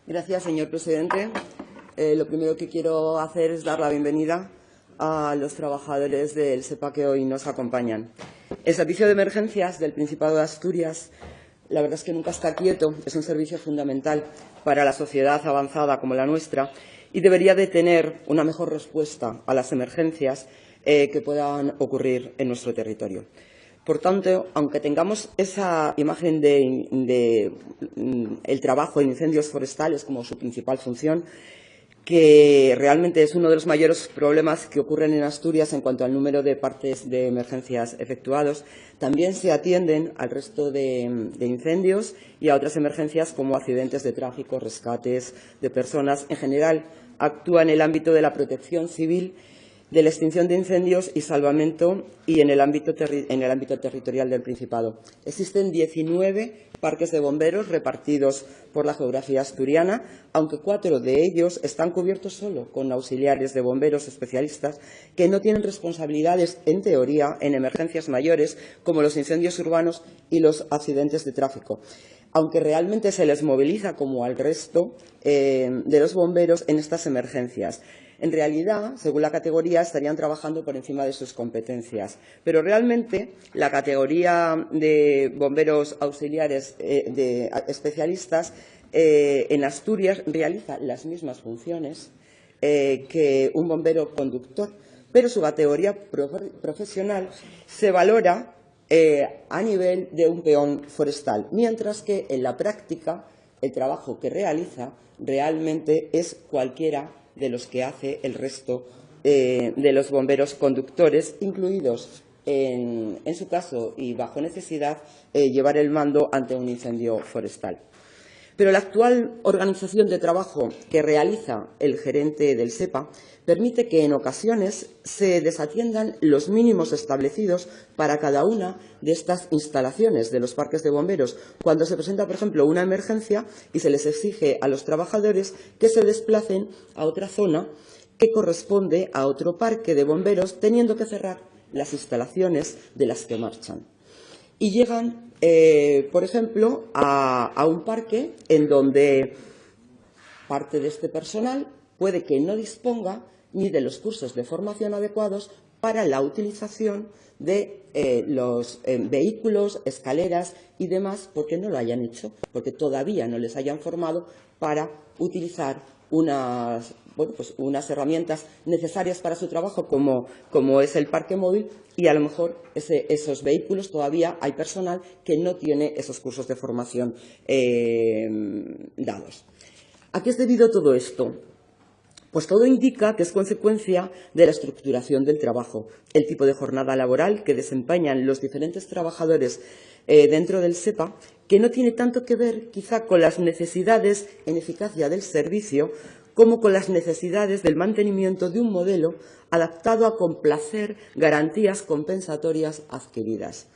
Gracias, señor presidente. Lo primero que quiero hacer es dar la bienvenida a los trabajadores del SEPA que hoy nos acompañan. El servicio de emergencias del Principado de Asturias, la verdad es que nunca está quieto, es un servicio fundamental para la sociedad avanzada como la nuestra y debería de tener una mejor respuesta a las emergencias que puedan ocurrir en nuestro territorio. Por tanto, aunque tengamos esa imagen de el trabajo en incendios forestales como su principal función, que realmente es uno de los mayores problemas que ocurren en Asturias en cuanto al número de partes de emergencias efectuados, también se atienden al resto de incendios y a otras emergencias como accidentes de tráfico, rescates de personas. En general, actúa en el ámbito de la protección civil, de la extinción de incendios y salvamento y en el ámbito territorial del Principado. Existen 19 parques de bomberos repartidos por la geografía asturiana, aunque 4 de ellos están cubiertos solo con auxiliares de bomberos especialistas que no tienen responsabilidades, en teoría, en emergencias mayores como los incendios urbanos y los accidentes de tráfico, aunque realmente se les moviliza como al resto de los bomberos en estas emergencias. En realidad, según la categoría, estarían trabajando por encima de sus competencias. Pero realmente la categoría de bomberos auxiliares de especialistas en Asturias realiza las mismas funciones que un bombero conductor, pero su categoría profesional se valora a nivel de un peón forestal, mientras que en la práctica el trabajo que realiza realmente es cualquiera de los que hace el resto de los bomberos conductores, incluidos, en su caso y bajo necesidad, llevar el mando ante un incendio forestal. Pero la actual organización de trabajo que realiza el gerente del SEPA permite que en ocasiones se desatiendan los mínimos establecidos para cada una de estas instalaciones de los parques de bomberos, cuando se presenta, por ejemplo, una emergencia y se les exige a los trabajadores que se desplacen a otra zona que corresponde a otro parque de bomberos, teniendo que cerrar las instalaciones de las que marchan. Y llegan, por ejemplo, a un parque en donde parte de este personal puede que no disponga ni de los cursos de formación adecuados para la utilización de los vehículos, escaleras y demás, porque no lo hayan hecho, porque todavía no les hayan formado para utilizar unas herramientas necesarias para su trabajo, como es el parque móvil, y a lo mejor esos vehículos todavía hay personal que no tiene esos cursos de formación dados. ¿A qué es debido todo esto? Pues todo indica que es consecuencia de la estructuración del trabajo, el tipo de jornada laboral que desempeñan los diferentes trabajadores dentro del SEPA, que no tiene tanto que ver quizá con las necesidades en eficacia del servicio como con las necesidades del mantenimiento de un modelo adaptado a complacer garantías compensatorias adquiridas.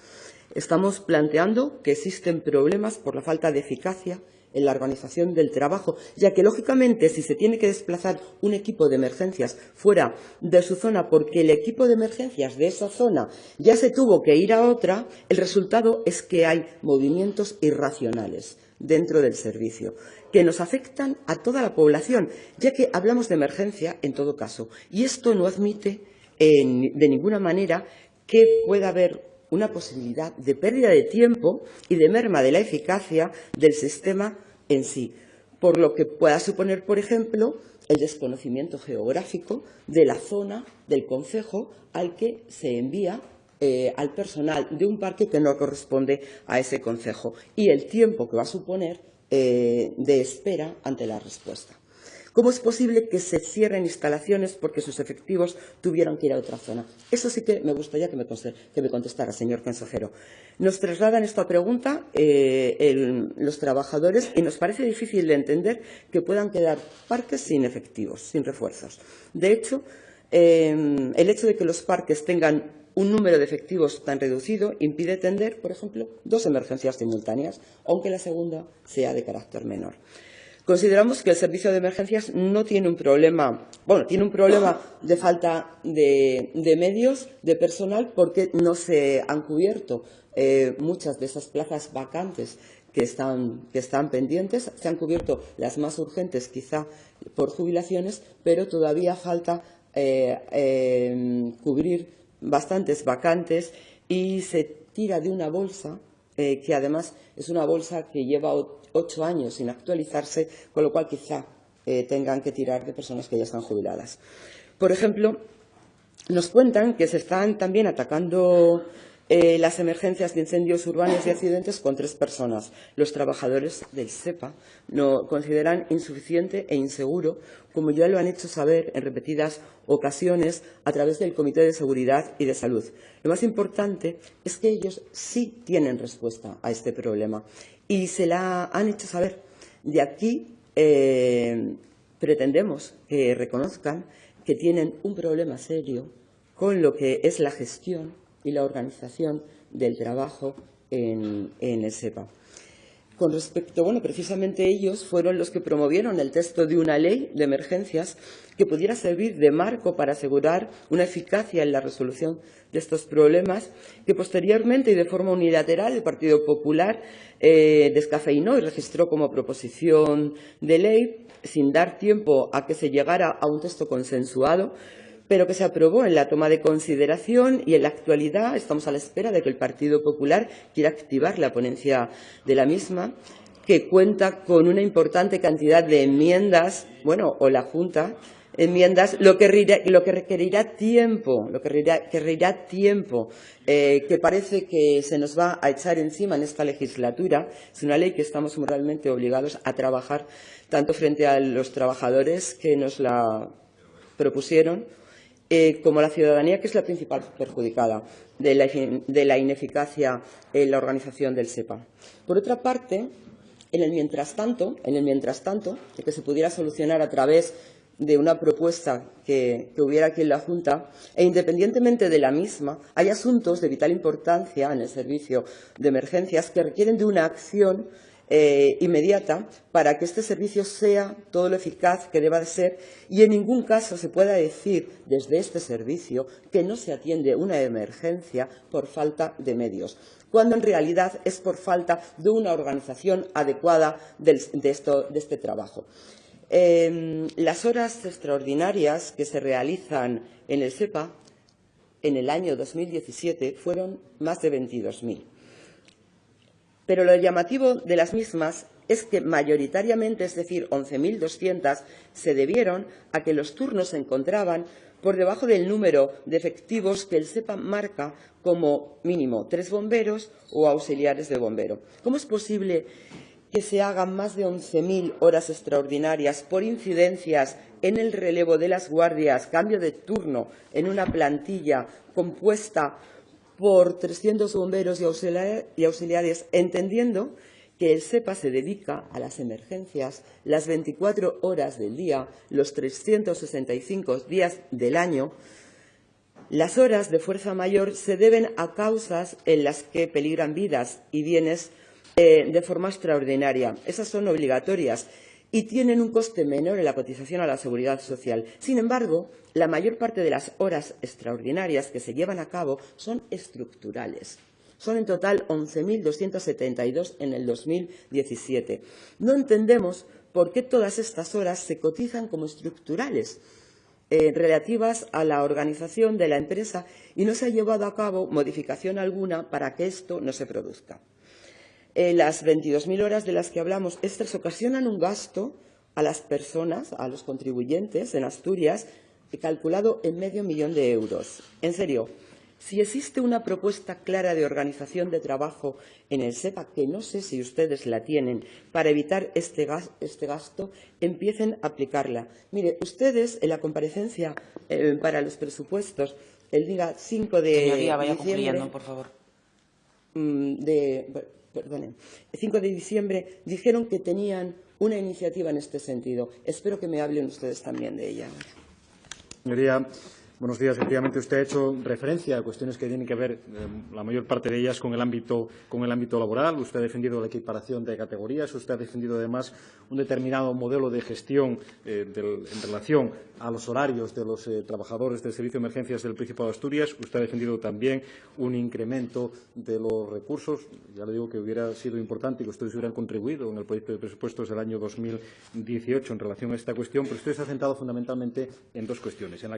Estamos planteando que existen problemas por la falta de eficacia en la organización del trabajo, ya que, lógicamente, si se tiene que desplazar un equipo de emergencias fuera de su zona porque el equipo de emergencias de esa zona ya se tuvo que ir a otra, el resultado es que hay movimientos irracionales dentro del servicio que nos afectan a toda la población, ya que hablamos de emergencia en todo caso. Y esto no admite de ninguna manera que pueda haber una posibilidad de pérdida de tiempo y de merma de la eficacia del sistema en sí, por lo que pueda suponer, por ejemplo, el desconocimiento geográfico de la zona del concejo al que se envía al personal de un parque que no corresponde a ese concejo y el tiempo que va a suponer de espera ante la respuesta. ¿Cómo es posible que se cierren instalaciones porque sus efectivos tuvieron que ir a otra zona? Eso sí que me gustaría que me contestara, señor consejero. Nos trasladan esta pregunta los trabajadores y nos parece difícil de entender que puedan quedar parques sin efectivos, sin refuerzos. De hecho, el hecho de que los parques tengan un número de efectivos tan reducido impide atender, por ejemplo, 2 emergencias simultáneas, aunque la segunda sea de carácter menor. Consideramos que el servicio de emergencias no tiene un problema, tiene un problema de falta de medios, de personal, porque no se han cubierto muchas de esas plazas vacantes que están pendientes. Se han cubierto las más urgentes, quizá por jubilaciones, pero todavía falta cubrir bastantes vacantes y se tira de una bolsa que además es una bolsa que lleva 8 años sin actualizarse, con lo cual quizá tengan que tirar de personas que ya están jubiladas. Por ejemplo, nos cuentan que se están también atacando las emergencias de incendios urbanos y accidentes con 3 personas. Los trabajadores del SEPA lo consideran insuficiente e inseguro, como ya lo han hecho saber en repetidas ocasiones a través del Comité de Seguridad y de Salud. Lo más importante es que ellos sí tienen respuesta a este problema y se la han hecho saber. De aquí pretendemos que reconozcan que tienen un problema serio con lo que es la gestión y la organización del trabajo en el SEPA. Con respecto, precisamente ellos fueron los que promovieron el texto de una ley de emergencias que pudiera servir de marco para asegurar una eficacia en la resolución de estos problemas, que posteriormente y de forma unilateral el Partido Popular descafeinó y registró como proposición de ley, sin dar tiempo a que se llegara a un texto consensuado, pero que se aprobó en la toma de consideración, y en la actualidad estamos a la espera de que el Partido Popular quiera activar la ponencia de la misma, que cuenta con una importante cantidad de enmiendas, o la Junta, enmiendas, lo que requerirá tiempo, que parece que se nos va a echar encima en esta legislatura. Es una ley que estamos moralmente obligados a trabajar tanto frente a los trabajadores que nos la propusieron, como la ciudadanía, que es la principal perjudicada de la ineficacia en la organización del SEPA. Por otra parte, en el mientras tanto, de que se pudiera solucionar a través de una propuesta que hubiera aquí en la Junta, e independientemente de la misma, hay asuntos de vital importancia en el servicio de emergencias que requieren de una acción inmediata para que este servicio sea todo lo eficaz que deba de ser, y en ningún caso se pueda decir desde este servicio que no se atiende una emergencia por falta de medios, cuando en realidad es por falta de una organización adecuada de este trabajo. Las horas extraordinarias que se realizan en el SEPA en el año 2017 fueron más de 22.000. Pero lo llamativo de las mismas es que mayoritariamente, es decir, 11.200, se debieron a que los turnos se encontraban por debajo del número de efectivos que el SEPA marca como mínimo 3 bomberos o auxiliares de bombero. ¿Cómo es posible que se hagan más de 11.000 horas extraordinarias por incidencias en el relevo de las guardias, cambio de turno en una plantilla compuesta por 300 bomberos y auxiliares, entendiendo que el SEPA se dedica a las emergencias las 24 horas del día, los 365 días del año? Las horas de fuerza mayor se deben a causas en las que peligran vidas y bienes de forma extraordinaria. Esas son obligatorias y tienen un coste menor en la cotización a la Seguridad Social. Sin embargo, la mayor parte de las horas extraordinarias que se llevan a cabo son estructurales. Son en total 11.272 en el 2017. No entendemos por qué todas estas horas se cotizan como estructurales, relativas a la organización de la empresa, y no se ha llevado a cabo modificación alguna para que esto no se produzca. Las 22.000 horas de las que hablamos, estas ocasionan un gasto a las personas, a los contribuyentes en Asturias, calculado en $500.000 de euros. En serio, si existe una propuesta clara de organización de trabajo en el SEPA, que no sé si ustedes la tienen, para evitar este gasto, empiecen a aplicarla. Mire, ustedes en la comparecencia para los presupuestos el día 5 de Señoría, vaya diciembre, concluyendo, por favor. 5 de diciembre, dijeron que tenían una iniciativa en este sentido. Espero que me hablen ustedes también de ella. Señoría, Buenos días. Efectivamente, usted ha hecho referencia a cuestiones que tienen que ver, la mayor parte de ellas, con el ámbito laboral. Usted ha defendido la equiparación de categorías. Usted ha defendido, además, un determinado modelo de gestión en relación a los horarios de los trabajadores del Servicio de Emergencias del Principado de Asturias. Usted ha defendido también un incremento de los recursos. Ya le digo que hubiera sido importante que ustedes hubieran contribuido en el proyecto de presupuestos del año 2018 en relación a esta cuestión, pero usted se ha centrado fundamentalmente en dos cuestiones, en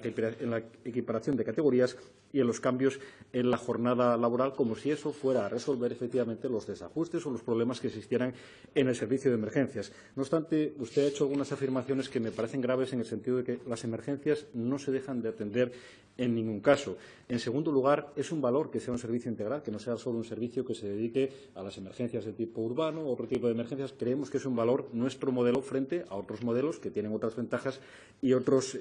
la equiparación de categorías y en los cambios en la jornada laboral, como si eso fuera a resolver efectivamente los desajustes o los problemas que existieran en el servicio de emergencias. No obstante, usted ha hecho algunas afirmaciones que me parecen graves en el sentido de que las emergencias no se dejan de atender en ningún caso. En segundo lugar, es un valor que sea un servicio integral, que no sea solo un servicio que se dedique a las emergencias de tipo urbano o otro tipo de emergencias. Creemos que es un valor nuestro modelo frente a otros modelos que tienen otras ventajas y otros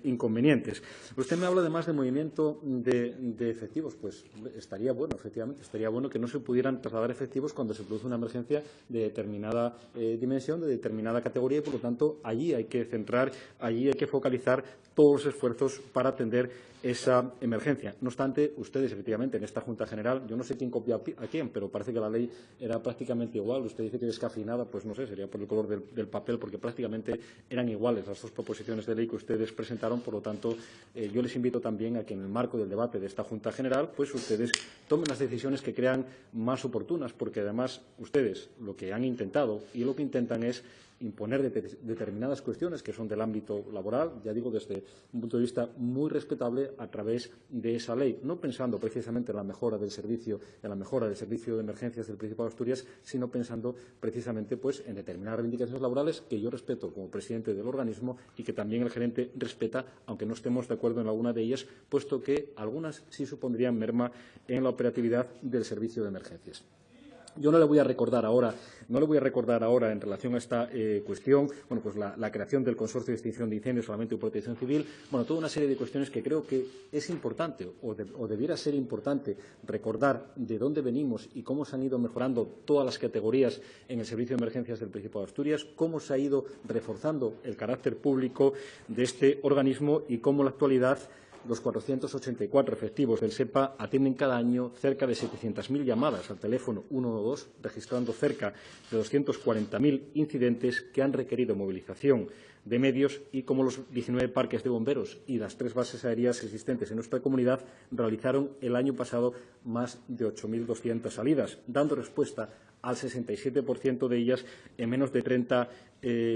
inconvenientes. Usted me habla además de movimiento de efectivos. Pues estaría bueno, efectivamente, estaría bueno que no se pudieran trasladar efectivos cuando se produce una emergencia de determinada dimensión, de determinada categoría y, por lo tanto, allí hay que centrar, allí hay que focalizar todos los esfuerzos para atender esa emergencia. No obstante, ustedes, efectivamente, en esta Junta General, yo no sé quién copia a quién, pero parece que la ley era prácticamente igual. Usted dice que descafeinada, pues no sé, sería por el color del papel, porque prácticamente eran iguales las dos proposiciones de ley que ustedes presentaron. Por lo tanto, yo les invito también a que en el marco del debate de esta Junta General, pues ustedes tomen las decisiones que crean más oportunas, porque además ustedes lo que han intentado y lo que intentan es imponer determinadas cuestiones que son del ámbito laboral, ya digo, desde un punto de vista muy respetable a través de esa ley, no pensando precisamente en la mejora del servicio, de emergencias del Principado de Asturias, sino pensando precisamente pues, en determinadas reivindicaciones laborales que yo respeto como presidente del organismo y que también el gerente respeta, aunque no estemos de acuerdo en alguna de ellas, puesto que algunas sí supondrían merma en la operatividad del servicio de emergencias. Yo no le voy a recordar ahora en relación a esta cuestión, bueno, pues la creación del Consorcio de Extinción de Incendios, Salvamento y Protección Civil, bueno, toda una serie de cuestiones que creo que es importante o debiera ser importante recordar de dónde venimos y cómo se han ido mejorando todas las categorías en el Servicio de Emergencias del Principado de Asturias, cómo se ha ido reforzando el carácter público de este organismo y cómo en la actualidad los 484 efectivos del SEPA atienden cada año cerca de 700.000 llamadas al teléfono 112, registrando cerca de 240.000 incidentes que han requerido movilización de medios y como los 19 parques de bomberos y las 3 bases aéreas existentes en nuestra comunidad realizaron el año pasado más de 8.200 salidas, dando respuesta al 67% de ellas en menos de 30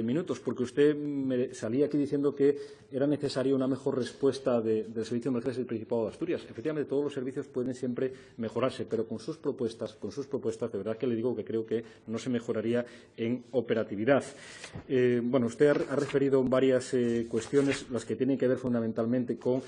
minutos, porque usted me salía aquí diciendo que era necesaria una mejor respuesta del Servicio de Emergencias del Principado de Asturias. Efectivamente, todos los servicios pueden siempre mejorarse, pero con sus propuestas, de verdad que le digo que creo que no se mejoraría en operatividad. Bueno, usted ha referido varias cuestiones, las que tienen que ver fundamentalmente con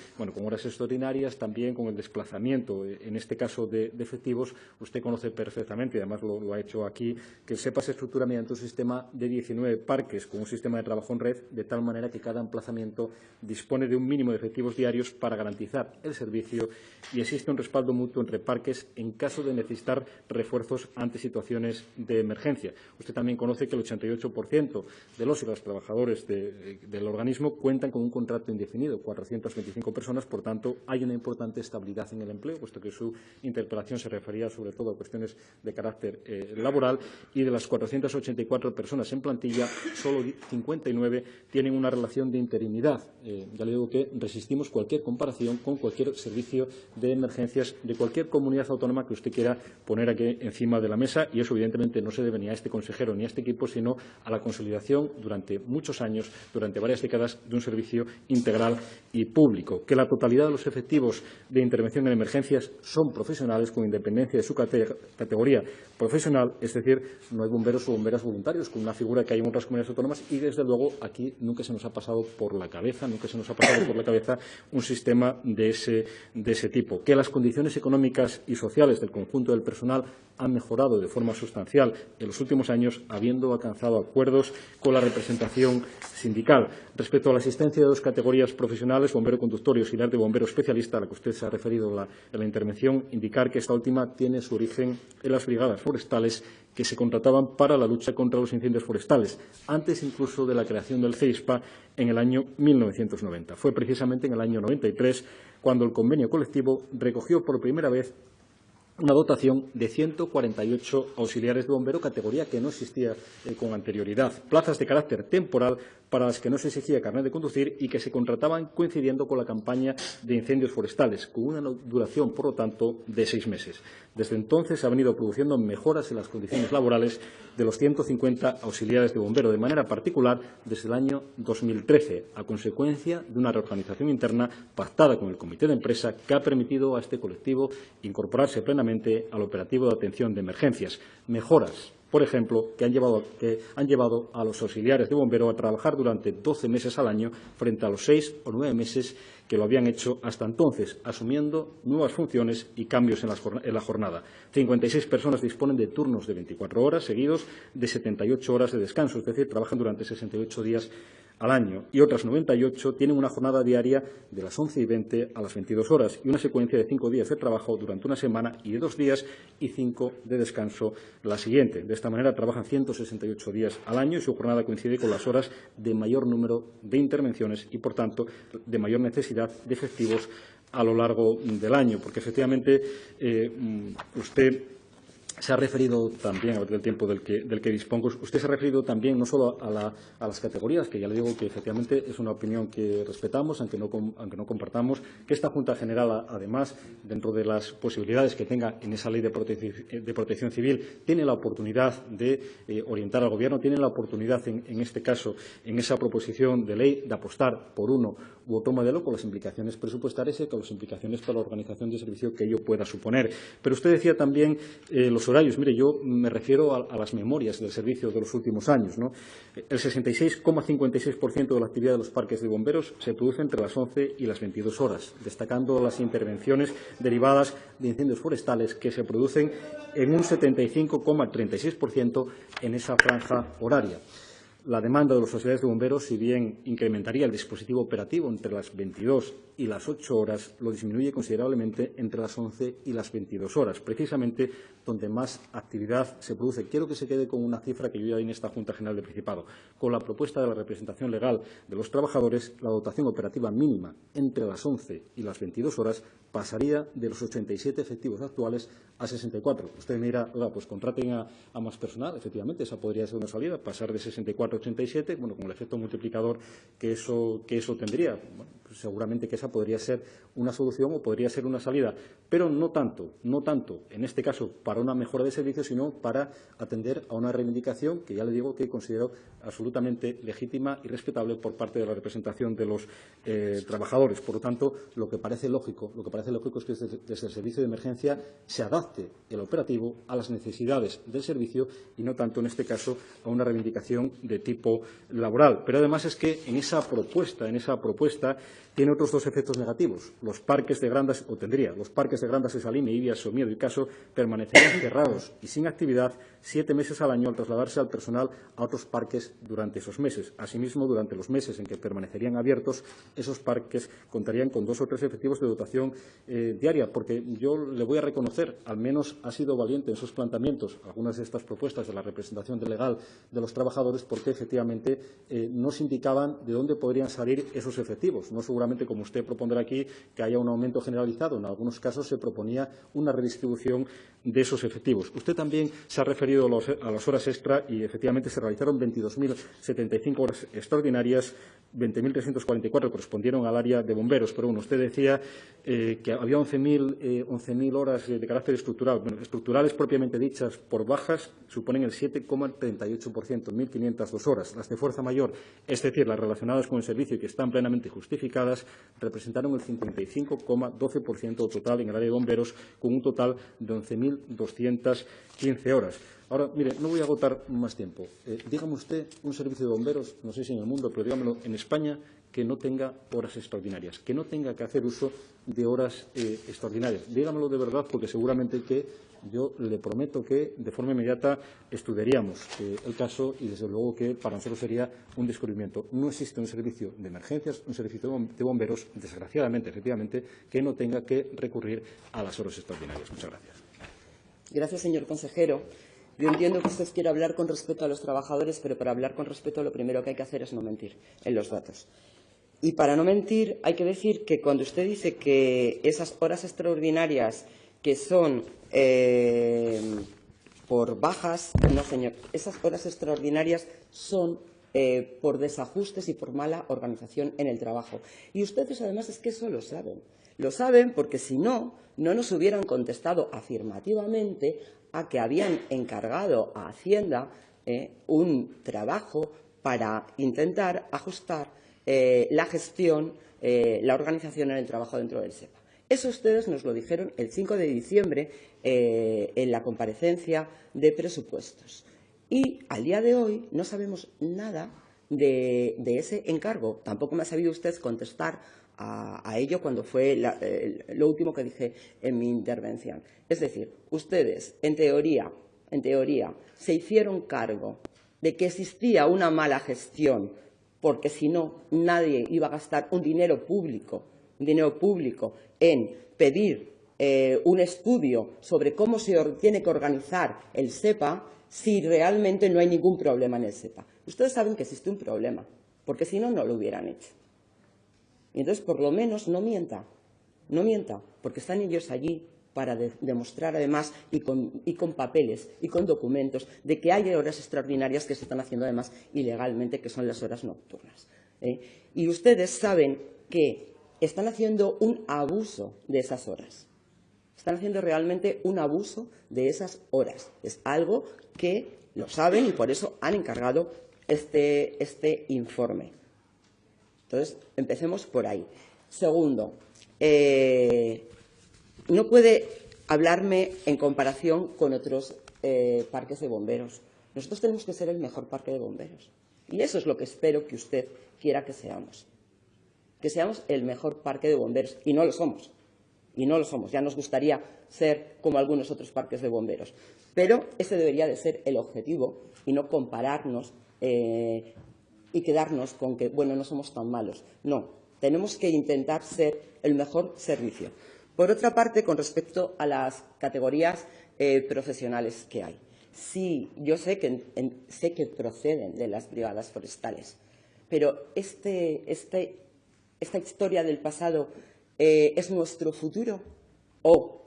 horas extraordinarias, también con el desplazamiento, en este caso de efectivos. Usted conoce perfectamente, y además lo ha hecho aquí, que el SEPA se estructura mediante un sistema de 19 parques con un sistema de trabajo en red, de tal manera que cada emplazamiento dispone de un mínimo de efectivos diarios para garantizar el servicio y existe un respaldo mutuo entre parques en caso de necesitar refuerzos ante situaciones de emergencia. Usted también conoce que el 88% de los y las trabajadores del organismo cuentan con un contrato indefinido, 425 personas, por tanto, hay una importante estabilidad en el empleo, puesto que su interpelación se refería sobre todo a cuestiones de carácter laboral, y de las 484 personas en plantilla, solo 59 tienen una relación de interinidad. Ya le digo que resistimos cualquier comparación con cualquier servicio de emergencias de cualquier comunidad autónoma que usted quiera poner aquí encima de la mesa, y eso evidentemente no se debe ni a este consejero ni a este equipo, sino a la consolidación durante muchos años, durante varias décadas, de un servicio integral y público. Que la totalidad de los efectivos de intervención en emergencias son profesionales con independencia de su categoría profesional, es decir, no hay bomberos o bomberas voluntarios, con una figura que hay en otras comunidades autónomas, y desde luego aquí nunca se nos ha pasado por la cabeza, un sistema de ese tipo. Que las condiciones económicas y sociales del conjunto del personal han mejorado de forma sustancial en los últimos años, habiendo alcanzado acuerdos con la representación sindical. Respecto a la existencia de dos categorías profesionales, bombero conductor y auxiliar de bombero especialista, a la que usted se ha referido en la intervención, indicar que esta última tiene su origen en las brigadas forestales profesionales que se contrataban para la lucha contra los incendios forestales, antes incluso de la creación del CEISPA en el año 1990. Fue precisamente en el año 93 cuando el convenio colectivo recogió por primera vez una dotación de 148 auxiliares de bombero, categoría que no existía con anterioridad. Plazas de carácter temporal para las que no se exigía carnet de conducir y que se contrataban coincidiendo con la campaña de incendios forestales, con una duración, por lo tanto, de 6 meses. Desde entonces se han venido produciendo mejoras en las condiciones laborales de los 150 auxiliares de bombero, de manera particular desde el año 2013, a consecuencia de una reorganización interna pactada con el comité de empresa que ha permitido a este colectivo incorporarse plenamente al operativo de atención de emergencias. Mejoras, por ejemplo, que han llevado a los auxiliares de bombero a trabajar durante 12 meses al año frente a los 6 o 9 meses que lo habían hecho hasta entonces, asumiendo nuevas funciones y cambios en la jornada. 56 personas disponen de turnos de 24 horas seguidos de 78 horas de descanso, es decir, trabajan durante 68 días al año, y otras 98 tienen una jornada diaria de las 11:20 a las 22 horas y una secuencia de 5 días de trabajo durante una semana y de 2 días y 5 de descanso la siguiente. De esta manera trabajan 168 días al año y su jornada coincide con las horas de mayor número de intervenciones y, por tanto, de mayor necesidad de efectivos a lo largo del año, porque efectivamente usted se ha referido también, a ver del tiempo del que dispongo, usted se ha referido también no solo a las categorías, que ya le digo que efectivamente es una opinión que respetamos, aunque no compartamos, que esta Junta General, además, dentro de las posibilidades que tenga en esa ley de protección civil, tiene la oportunidad de orientar al Gobierno, tiene la oportunidad, en este caso, en esa proposición de ley, de apostar por uno u otro modelo con las implicaciones presupuestarias y con las implicaciones para la organización de servicio que ello pueda suponer. Pero usted decía también los horarios. Mire, yo me refiero a las memorias del servicio de los últimos años, ¿no? El 66,56% de la actividad de los parques de bomberos se produce entre las 11 y las 22 horas, destacando las intervenciones derivadas de incendios forestales que se producen en un 75,36% en esa franja horaria. La demanda de los auxiliares de bomberos, si bien incrementaría el dispositivo operativo entre las 22 y las 8 horas, lo disminuye considerablemente entre las 11 y las 22 horas, precisamente donde más actividad se produce. Quiero que se quede con una cifra que yo ya di en esta Junta General del Principado. Con la propuesta de la representación legal de los trabajadores, la dotación operativa mínima entre las 11 y las 22 horas pasaría de los 87 efectivos actuales a 64. Usted me dirá, pues contraten a más personal. Efectivamente, esa podría ser una salida, pasar de 64 a 87, bueno, con el efecto multiplicador que eso tendría. Bueno, pues seguramente que esa podría ser una solución o podría ser una salida, pero no tanto, en este caso, para una mejora de servicio, sino para atender a una reivindicación que ya le digo que considero absolutamente legítima y respetable por parte de la representación de los trabajadores. Por lo tanto, lo que parece lógico es que desde el servicio de emergencia se adapte el operativo a las necesidades del servicio y no tanto, en este caso, a una reivindicación de tipo laboral. Pero además es que en esa propuesta tiene otros dos efectos negativos. Los parques de Grandas, los parques de Grandas de Salime, Ibias, Somiedo y Caso permanecerían cerrados y sin actividad 7 meses al año al trasladarse al personal a otros parques durante esos meses. Asimismo, durante los meses en que permanecerían abiertos, esos parques contarían con 2 o 3 efectivos de dotación diaria, porque yo le voy a reconocer, al menos ha sido valiente en sus planteamientos, algunas de estas propuestas de la representación legal de los trabajadores, porque efectivamente nos indicaban de dónde podrían salir esos efectivos. No seguramente, como usted propondrá aquí, que haya un aumento generalizado. En algunos casos se proponía una redistribución de esos efectivos. Usted también se ha referido a las horas extra y, efectivamente, se realizaron 22.075 horas extraordinarias, 20.344 correspondieron al área de bomberos. Pero bueno, usted decía que había 11.000 horas de carácter estructural. Bueno, estructurales propiamente dichas por bajas suponen el 7,38%, 1.502 horas. Las de fuerza mayor, es decir, las relacionadas con el servicio y que están plenamente justificadas, representaron el 55,12% total en el área de bomberos, con un total de 11.215 horas. Ahora, mire, no voy a agotar más tiempo. Dígame usted un servicio de bomberos, no sé si en el mundo, pero dígamelo en España, que no tenga horas extraordinarias, que no tenga que hacer uso de horas extraordinarias. Dígamelo de verdad, porque seguramente que yo le prometo que de forma inmediata estudiaríamos el caso y, desde luego, que para nosotros sería un descubrimiento. No existe un servicio de emergencias, un servicio de bomberos, desgraciadamente, efectivamente, que no tenga que recurrir a las horas extraordinarias. Muchas gracias. Gracias, señor consejero. Yo entiendo que usted quiere hablar con respeto a los trabajadores, pero para hablar con respeto lo primero que hay que hacer es no mentir en los datos. Y para no mentir hay que decir que cuando usted dice que esas horas extraordinarias que son por bajas, no señor, esas horas extraordinarias son por desajustes y por mala organización en el trabajo. Y ustedes además es que eso lo saben. Lo saben porque si no, no nos hubieran contestado afirmativamente a que habían encargado a Hacienda un trabajo para intentar ajustar la gestión, la organización en el trabajo dentro del SEPA. Eso ustedes nos lo dijeron el 5 de diciembre en la comparecencia de presupuestos. Y al día de hoy no sabemos nada de ese encargo. Tampoco me ha sabido usted contestar a ello cuando fue lo último que dije en mi intervención. Es decir, ustedes, en teoría, se hicieron cargo de que existía una mala gestión, porque si no, nadie iba a gastar un dinero público en pedir un estudio sobre cómo se tiene que organizar el SEPA si realmente no hay ningún problema en el SEPA. Ustedes saben que existe un problema, porque si no, no lo hubieran hecho. Y entonces, por lo menos, no mienta, porque están ellos allí para demostrar, además, y con papeles y con documentos, de que hay horas extraordinarias que se están haciendo, además, ilegalmente, que son las horas nocturnas. Y ustedes saben que están haciendo un abuso de esas horas. Están haciendo realmente un abuso de esas horas. Es algo que lo saben y por eso han encargado este informe. Entonces, empecemos por ahí. Segundo, no puede hablarme en comparación con otros parques de bomberos. Nosotros tenemos que ser el mejor parque de bomberos. Y eso es lo que espero que usted quiera que seamos. Que seamos el mejor parque de bomberos. Y no lo somos. Y no lo somos. Ya nos gustaría ser como algunos otros parques de bomberos. Pero ese debería de ser el objetivo y no compararnos y quedarnos con que, bueno, no somos tan malos. No, tenemos que intentar ser el mejor servicio. Por otra parte, con respecto a las categorías profesionales que hay. Sí, yo sé que proceden de las brigadas forestales, pero esta historia del pasado es nuestro futuro. ¿O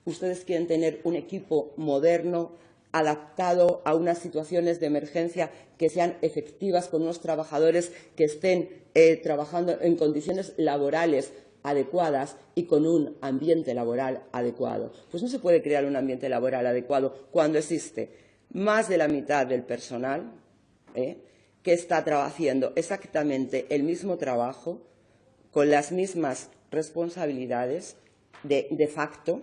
ustedes quieren tener un equipo moderno, adaptado a unas situaciones de emergencia que sean efectivas, con unos trabajadores que estén trabajando en condiciones laborales adecuadas y con un ambiente laboral adecuado? Pues no se puede crear un ambiente laboral adecuado cuando existe más de la mitad del personal que está haciendo exactamente el mismo trabajo, con las mismas responsabilidades de facto,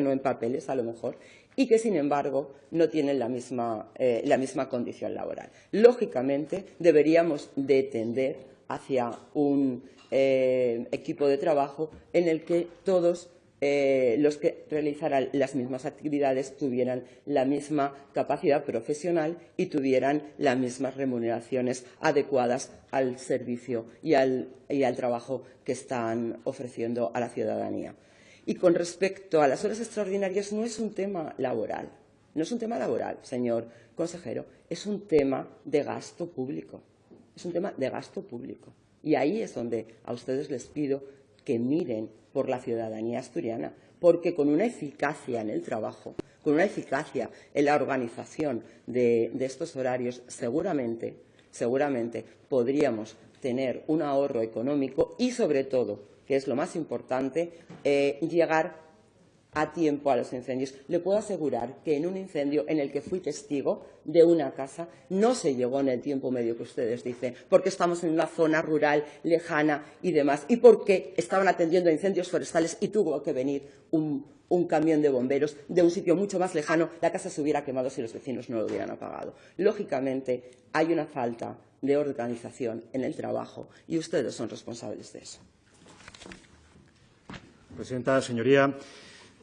no en papeles a lo mejor, y que, sin embargo, no tienen la misma condición laboral. Lógicamente, deberíamos de tender hacia un equipo de trabajo en el que todos los que realizaran las mismas actividades tuvieran la misma capacidad profesional y tuvieran las mismas remuneraciones adecuadas al servicio y al trabajo que están ofreciendo a la ciudadanía. Y con respecto a las horas extraordinarias, no es un tema laboral. No es un tema laboral, señor consejero, es un tema de gasto público. Es un tema de gasto público. Y ahí es donde a ustedes les pido que miren por la ciudadanía asturiana, porque con una eficacia en el trabajo, con una eficacia en la organización de estos horarios, seguramente podríamos tener un ahorro económico y, sobre todo, que es lo más importante, llegar a tiempo a los incendios. Le puedo asegurar que en un incendio en el que fui testigo de una casa no se llegó en el tiempo medio que ustedes dicen, porque estamos en una zona rural, lejana y demás, y porque estaban atendiendo a incendios forestales y tuvo que venir un camión de bomberos de un sitio mucho más lejano. La casa se hubiera quemado si los vecinos no lo hubieran apagado. Lógicamente, hay una falta de organización en el trabajo y ustedes son responsables de eso. Presidenta, señoría,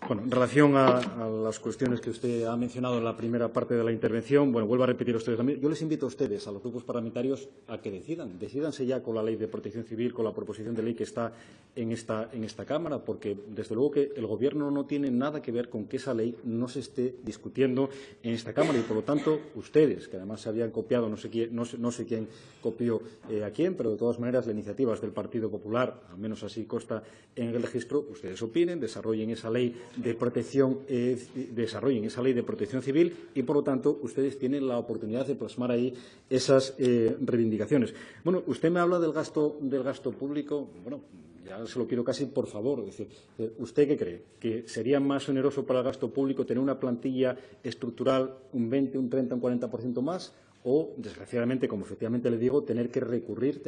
Bueno, en relación a las cuestiones que usted ha mencionado en la primera parte de la intervención, bueno, vuelvo a repetir a ustedes también. Yo les invito a ustedes, a los grupos parlamentarios, a que decídanse ya con la Ley de Protección Civil, con la proposición de ley que está en esta Cámara, porque desde luego que el Gobierno no tiene nada que ver con que esa ley no se esté discutiendo en esta Cámara y, por lo tanto, ustedes, que además se habían copiado, no sé quién copió a quién, pero de todas maneras la iniciativa es del Partido Popular, al menos así consta en el registro, ustedes opinen, desarrollen esa ley de protección civil y, por lo tanto, ustedes tienen la oportunidad de plasmar ahí esas reivindicaciones. Bueno, usted me habla del gasto público. Bueno, ya se lo quiero casi por favor. Es decir, ¿usted qué cree? ¿Que sería más oneroso para el gasto público tener una plantilla estructural un 20, un 30, un 40% más? O, desgraciadamente, como efectivamente le digo, tener que recurrir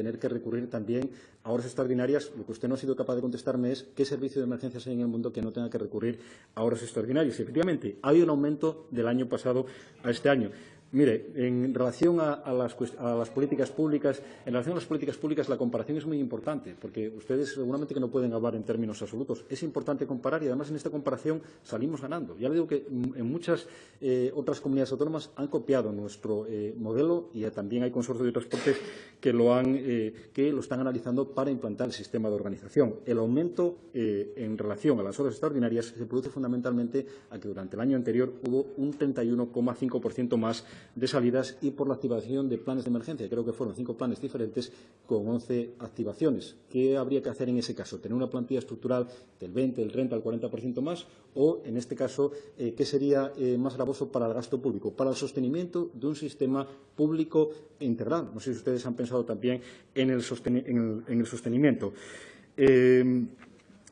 también a horas extraordinarias. Lo que usted no ha sido capaz de contestarme es qué servicio de emergencias hay en el mundo que no tenga que recurrir a horas extraordinarias. Y, efectivamente, ha habido un aumento del año pasado a este año. Mire, en relación a las políticas públicas, la comparación es muy importante, porque ustedes seguramente que no pueden hablar en términos absolutos. Es importante comparar y, además, en esta comparación salimos ganando. Ya le digo que en muchas otras comunidades autónomas han copiado nuestro modelo y también hay consorcios de transportes que lo están analizando para implantar el sistema de organización. El aumento en relación a las horas extraordinarias se produce fundamentalmente a que durante el año anterior hubo un 31,5% más de salidas y por la activación de planes de emergencia. Creo que fueron 5 planes diferentes con 11 activaciones. ¿Qué habría que hacer en ese caso? ¿Tener una plantilla estructural del 20, del 30 al 40% más? O, en este caso, ¿qué sería más gravoso para el gasto público? Para el sostenimiento de un sistema público integral. No sé si ustedes han pensado también en el sostenimiento.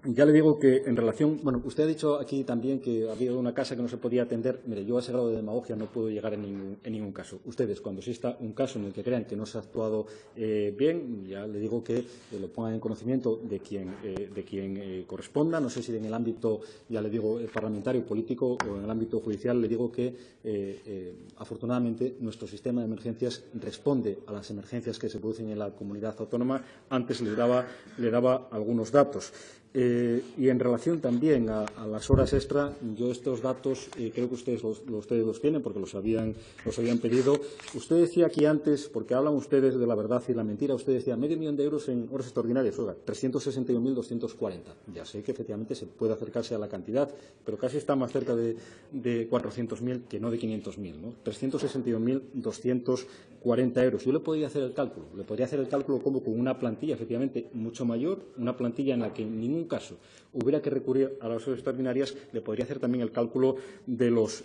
Ya le digo que en relación. Bueno, usted ha dicho aquí también que había una casa que no se podía atender. Mire, yo a ese grado de demagogia no puedo llegar en ningún caso. Ustedes, cuando exista un caso en el que crean que no se ha actuado bien, ya le digo que lo pongan en conocimiento de quien corresponda. No sé si en el ámbito, ya le digo, parlamentario, político o en el ámbito judicial. Le digo que, afortunadamente, nuestro sistema de emergencias responde a las emergencias que se producen en la comunidad autónoma. Antes le daba algunos datos. Y en relación también a las horas extra, yo estos datos creo que ustedes los tienen porque los habían pedido. Usted decía aquí antes, porque hablan ustedes de la verdad y la mentira, usted decía $500.000 de euros en horas extraordinarias. Oiga, 361.240. Ya sé que efectivamente se puede acercarse a la cantidad, pero casi está más cerca de 400.000 que no de 500.000, ¿no? 361.240 euros. Yo le podría hacer el cálculo. Como con una plantilla efectivamente mucho mayor, una plantilla en la que en ningún caso hubiera que recurrir a las horas extraordinarias. Le podría hacer también el cálculo de los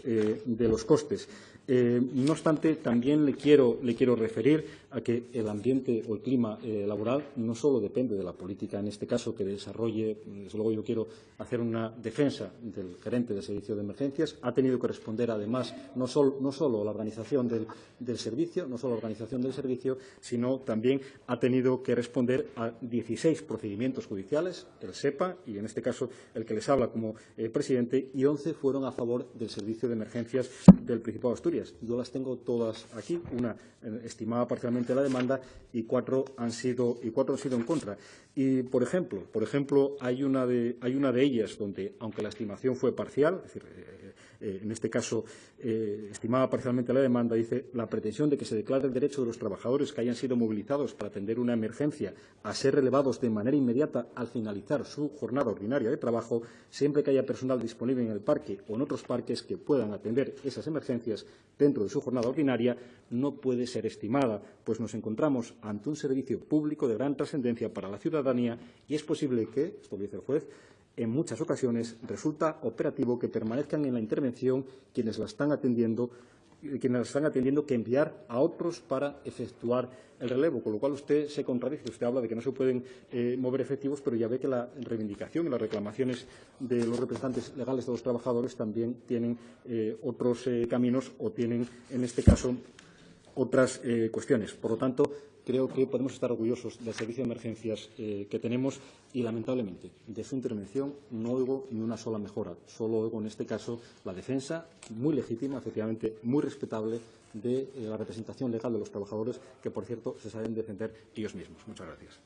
costes. No obstante, también le quiero referir a que el ambiente o el clima laboral no solo depende de la política, en este caso, que desarrolle. Desde luego, yo quiero hacer una defensa del gerente del servicio de emergencias. Ha tenido que responder, además, no solo la organización del servicio, sino también ha tenido que responder a 16 procedimientos judiciales, el SEPA y, en este caso, el que les habla como presidente, y 11 fueron a favor del servicio de emergencias del Principado de Asturias. Yo las tengo todas aquí. Una estimaba parcialmente la demanda y 4 han sido en contra. Y, por ejemplo, hay una de ellas donde, aunque la estimación fue parcial, es decir, en este caso estimaba parcialmente la demanda, dice: la pretensión de que se declare el derecho de los trabajadores que hayan sido movilizados para atender una emergencia a ser relevados de manera inmediata al finalizar su jornada ordinaria de trabajo, siempre que haya personal disponible en el parque o en otros parques que puedan atender esas emergencias dentro de su jornada ordinaria, no puede ser estimada, pues nos encontramos ante un servicio público de gran trascendencia para la ciudadanía y es posible que, esto lo dice el juez, en muchas ocasiones resulta operativo que permanezcan en la intervención quienes la están atendiendo que enviar a otros para efectuar el relevo, con lo cual usted se contradice. Usted habla de que no se pueden mover efectivos, pero ya ve que la reivindicación y las reclamaciones de los representantes legales de los trabajadores también tienen otros caminos o tienen, en este caso, otras cuestiones. Por lo tanto, creo que podemos estar orgullosos del servicio de emergencias que tenemos y, lamentablemente, de su intervención no oigo ni una sola mejora. Solo oigo, en este caso, la defensa, muy legítima, efectivamente, muy respetable, de la representación legal de los trabajadores, que, por cierto, se saben defender ellos mismos. Muchas gracias.